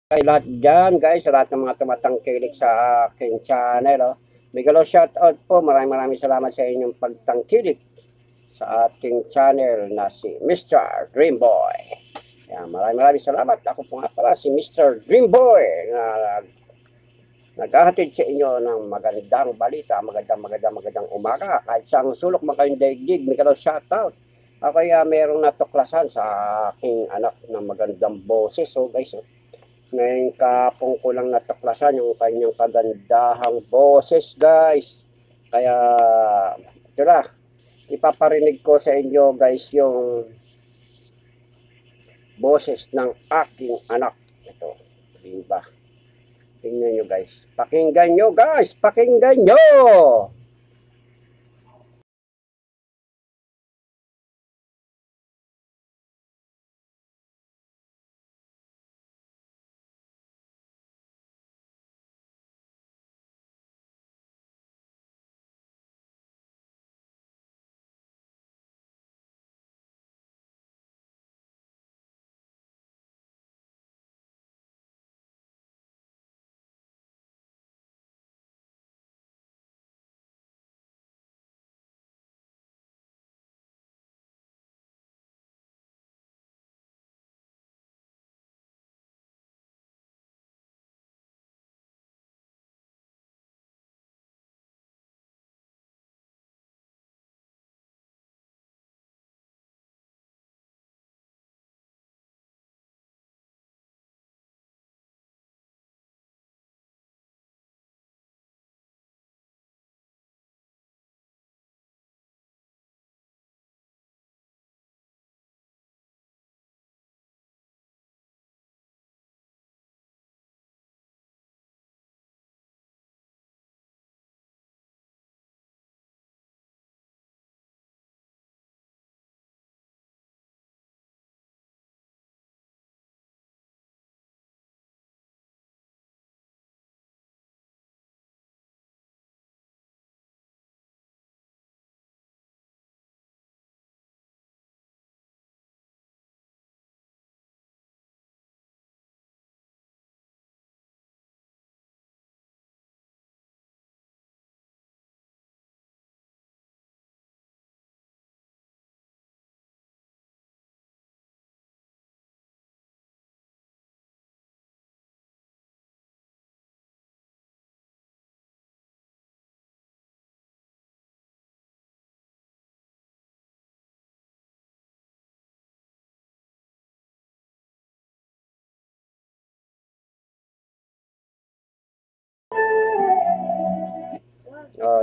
Kay lahat dyan guys, sa lahat ng mga tumatangkilik sa aking channel. Oh. Miguel, shout out po. Maraming salamat sa inyong pagtangkilik sa ating channel na si Mr. Dreamboy. Yan, maraming salamat. Ako po nga pala si Mr. Dreamboy na naghahatid sa inyo ng magandang balita, magandang umaga. Kahit sa sulok man kayong daigdig, Miguel, shout out. Ako kaya merong natuklasan sa aking anak ng magandang boses. So guys, ngayon kapong ko lang natuklasan yung kanyang kagandahang boses guys. Kaya ito na, ipaparinig ko sa inyo guys yung boses ng aking anak. Ito, diba? Tingnan nyo guys. Pakinggan nyo guys, pakinggan nyo!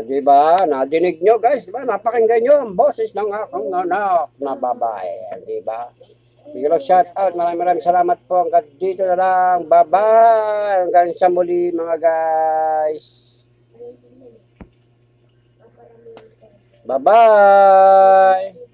Di ba? Nadinig nyo guys, di ba? Napakinggan nyo ang boses ng akong anak na babae, di ba? Bigla shout out, maraming salamat po. Hanggang dito na lang. Bye-bye. Hanggang sa muli mga guys. Bye-bye.